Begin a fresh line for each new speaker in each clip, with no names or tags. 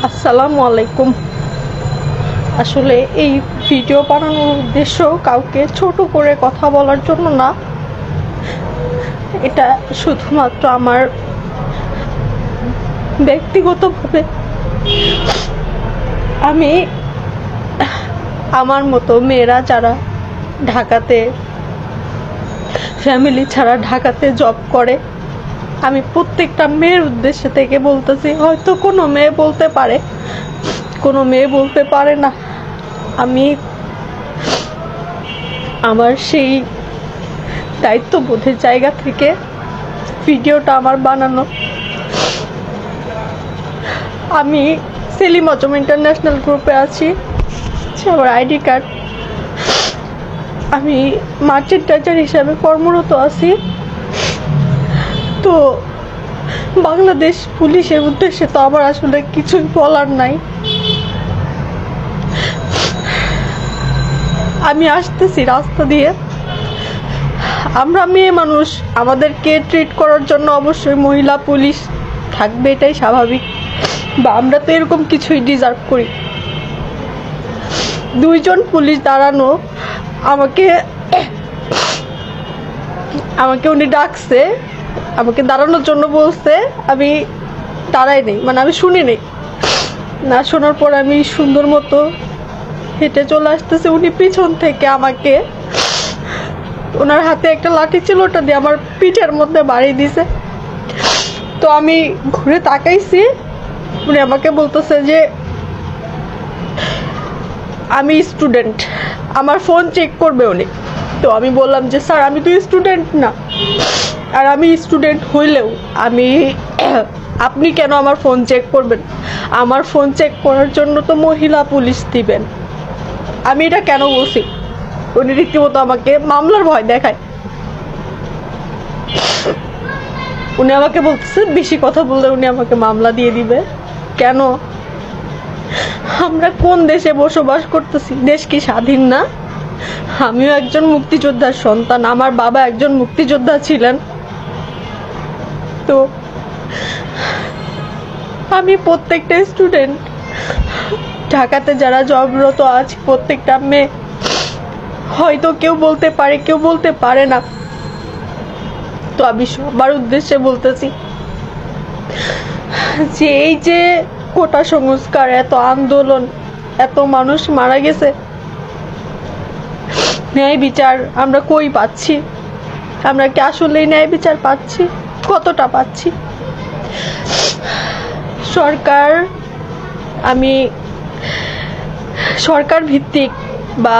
আসসালামু আলাইকুম। আসলে এই ভিডিও বানানোর উদ্দেশ্য কাউকে ছোট করে কথা বলার জন্য না, এটা শুধুমাত্র আমার ব্যক্তিগতভাবে আমি আমার মতো মেয়েরা যারা ঢাকাতে ফ্যামিলি ছাড়া ঢাকাতে জব করে, আমি প্রত্যেকটা মেয়ের উদ্দেশ্যে থেকে বলতেছি। হয়তো কোনো মেয়ে বলতে পারে, কোনো মেয়ে বলতে পারে না। আমি আমার সেই দায়িত্ববোধের জায়গা থেকে ভিডিওটা আমার বানানো। আমি সেলিম আজম ইন্টারন্যাশনাল গ্রুপে আছি, আমার আইডি কার্ড। আমি মার্চেন্টাইজার হিসাবে কর্মরত আছি। তো বাংলাদেশ পুলিশের উদ্দেশ্যে তো আমার আসলে কিছুই বলার নাই। আমি আসতেছি রাস্তা দিয়ে, আমরা মেয়ে মানুষ, আমাদেরকে ট্রিট করার জন্য অবশ্যই মহিলা পুলিশ থাকবে, এটাই স্বাভাবিক। বা আমরা তো এরকম কিছুই ডিজার্ভ করি। দুইজন পুলিশ দাঁড়ানো, আমাকে উনি ডাকছে, আমাকে দাঁড়ানোর জন্য বলছে। আমি দাঁড়াই নেই, মানে আমি শুনি নেই। না শোনার পর আমি সুন্দর মতো হেঁটে চলে আসতেছে। উনি পিছন থেকে আমাকে, ওনার হাতে একটা লাঠি ছিল, ওটা দিয়ে আমার পিঠের মধ্যে বাড়ি দিছে। তো আমি ঘুরে তাকাইছি, উনি আমাকে বলতেছে যে আমি স্টুডেন্ট, আমার ফোন চেক করবে উনি। তো আমি বললাম যে স্যার, আমি তো স্টুডেন্ট না, আর আমি স্টুডেন্ট হইলেও আপনি কেন আমার ফোন চেক করবেন? আমার ফোন চেক করার জন্য তো মহিলা পুলিশ দিবেন। আমি এটা কেন বলছি? উনি রীতিমতো আমাকে মামলার ভয় দেখায়। উনি আমাকে বলতেছে বেশি কথা বললে উনি আমাকে মামলা দিয়ে দিবে। কেন? আমরা কোন দেশে বসবাস করতেছি? দেশ কি স্বাধীন না? আমিও একজন মুক্তিযোদ্ধার সন্তান, আমার বাবা একজন মুক্তিযোদ্ধা ছিলেন। তো আমি প্রত্যেকটা স্টুডেন্ট, ঢাকাতে যারা জবরত আছে প্রত্যেকটা মেয়ে, হয়তো কেউ বলতে পারে, কেউ বলতে পারে না। তো আমি সবার উদ্দেশ্যে বলতেছি যে এই যে কোটা সংস্কার, এত আন্দোলন, এত মানুষ মারা গেছে, ন্যায় বিচার আমরা কই পাচ্ছি? আমরা কি আসলেই ন্যায় বিচার পাচ্ছি? কতটা পাচ্ছি? সরকার, আমি সরকার ভিত্তিক বা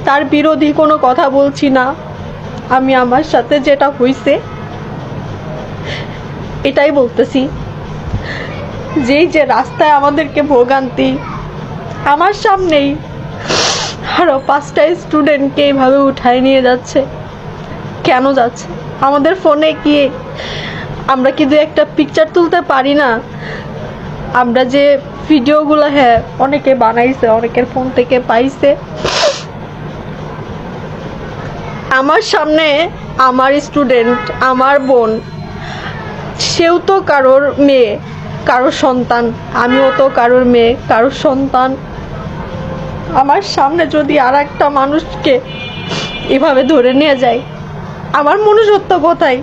তার বিরোধী কোনো কথা বলছি না। আমি আমার সাথে যেটা হয়েছে এটাই বলতেছি। যেই যে রাস্তায় আমাদেরকে ভোগান্তি, আমার সামনেই আরো 5টা স্টুডেন্টকে এইভাবে উঠায় নিয়ে যাচ্ছে। কেন যাচ্ছে? আমাদের ফোনে কি আমরা কি 2-একটা পিকচার তুলতে পারি না? আমরা যে ভিডিওগুলো, হ্যাঁ অনেকে বানাইছে, অনেকের ফোন থেকে পাইছে। আমার সামনে আমার স্টুডেন্ট, আমার বোন, সেও তো কারোর মেয়ে, কারোর সন্তান, আমিও তো কারোর মেয়ে, কারোর সন্তান। আমার সামনে যদি আর একটা মানুষকে এভাবে ধরে নিয়ে যায়, আমার মনুষ্যত্ব কোথায়?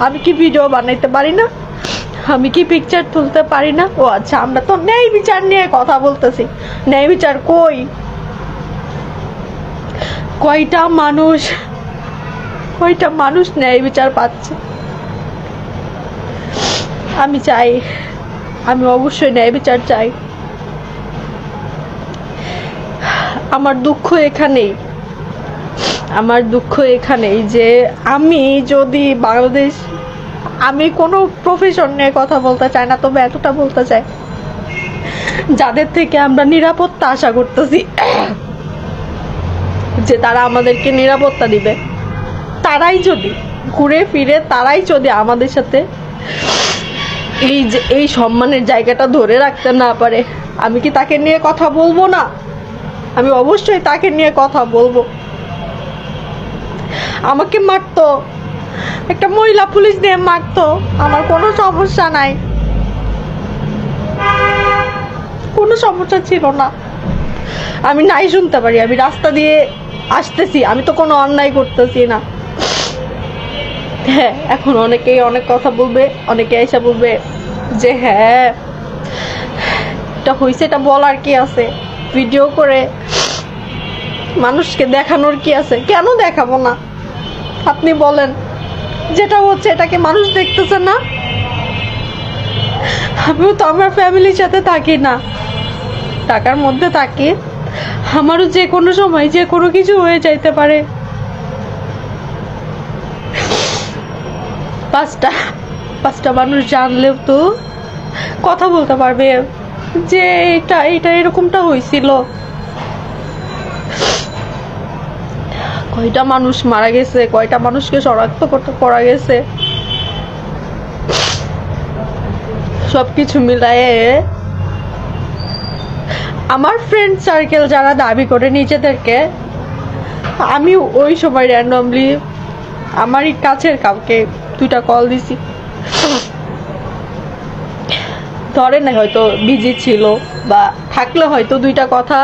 আমি কি ভিডিও বানাইতে পারি না? আমি কি পিকচার তুলতে পারি না? ও আচ্ছা, আমরা তো ন্যায় বিচার নিয়ে কথা বলতেছি। ন্যায় বিচার কই? কয়টা মানুষ ন্যায় বিচার পাচ্ছে? আমি চাই, আমি অবশ্যই ন্যায় বিচার চাই। আমার দুঃখ এখানেই যে আমি যদি বাংলাদেশ, আমি কোনো প্রফেশন নিয়ে কথা বলতে চাই না, তবে এতটা বলতে চাই, যাদের থেকে আমরা নিরাপত্তা আশা করতেছি যে তারা আমাদেরকে নিরাপত্তা দিবে, তারাই যদি ঘুরে ফিরে, তারাই যদি আমাদের সাথে এই সম্মানের জায়গাটা ধরে রাখতে না পারে, আমি কি তাকে নিয়ে কথা বলবো না? আমি অবশ্যই তাকে নিয়ে কথা বলবো। আমাকে মারতো, একটা মহিলা পুলিশ দিয়ে মারতো, আমার কোনো সমস্যা নাই। সমস্যা ছিল না। আমি নাই শুনতে পারি, আমি রাস্তা দিয়ে আসতেছি, আমি তো কোনো অন্যায় করতেছি না। হ্যাঁ, এখন অনেকেই অনেক কথা বলবে, অনেকে এসে বলবে যে হ্যাঁ এটা হয়েছে, এটা বলার কি আছে, ভিডিও করে মানুষকে দেখানোর কি আছে? কেন দেখাবো না? আপনি বলেন, যেটা হচ্ছে এটাকে মানুষ দেখতেছে না? আমিও তো আমার ফ্যামিলির সাথে থাকি না, টাকার মধ্যে থাকি, আমারও যে কোনো সময় যে কোনো কিছু হয়ে যাইতে পারে। পাঁচটা মানুষ জানলেও তো কথা বলতে পারবে যে এটা এরকমটা হয়েছিল। কয়টা মানুষ মারা গেছে, কয়টা মানুষকে শনাক্ত করতে পারা গেছে, সবকিছু মিলায়ে আমার ফ্রেন্ড সার্কেল যারা দাবি করে নিজেদেরকে, আমি ওই সময় র্যান্ডমলি আমারই কাছের কাউকে 2টা কল দিছি, ধরে না, হয়তো বিজি ছিল বা থাকলে হয়তো 2টা কথা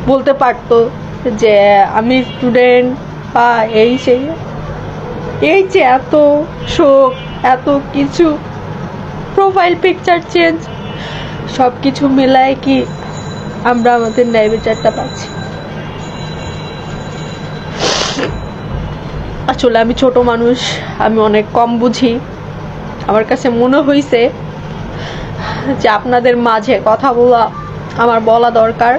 বলতে পারতো যে আমি স্টুডেন্ট বা এই সেই। এই যে এত শোক, এত কিছু, প্রোফাইল পিকচার চেঞ্জ, সব কিছু মিলায় কি আমরা আমাদের ন্যায় বিচারটা পাচ্ছি? আসলে আমি ছোট মানুষ, আমি অনেক কম বুঝি। আমার কাছে মনে হয়েছে যে আপনাদের মাঝে কথা আমার বলা দরকার,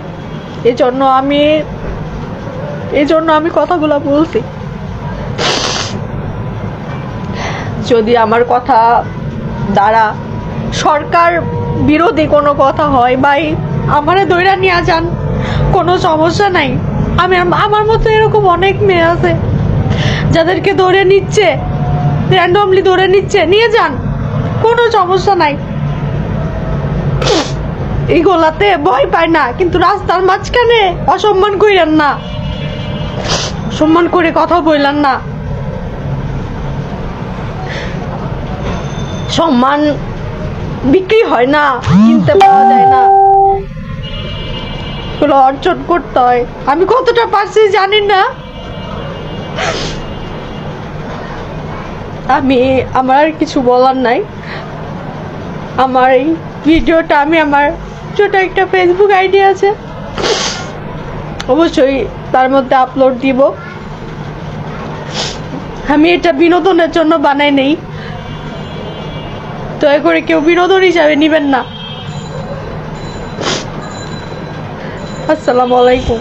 এজন্য আমি কথাগুলো বলছি। যদি আমার কথা দ্বারা সরকার বিরোধী কোনো কথা হয়, ভাই আমারে দইরা নিয়ে যান, কোনো সমস্যা নাই। আমার মতো এরকম অনেক মেয়ে আছে যাদেরকে ধরে নিচ্ছে, র্যান্ডমলি ধরে নিচ্ছে, নিয়ে যান, কোনো সমস্যা নাই। এইগুলাতে ভয় পায় না, কিন্তু রাস্তার মাঝখানে অসম্মান কইরেন না, সম্মান করে কথা বললেন না। সম্মান বিক্রি হয় না, কিনতে পাওয়া যায় না, এগুলো অর্জন করতে হয়। আমি কতটা পারছি জানি না। আমার আর কিছু বলার নাই। আমার এই ভিডিওটা আমার ছোট একটা ফেসবুক আইডি আছে, অবশ্যই তার মধ্যে আপলোড দিব। আমি এটা বিনোদনের জন্য বানাই নেই, দয়া করে কেউ বিনোদন হিসাবে নিবেন না। আসসালামু আলাইকুম।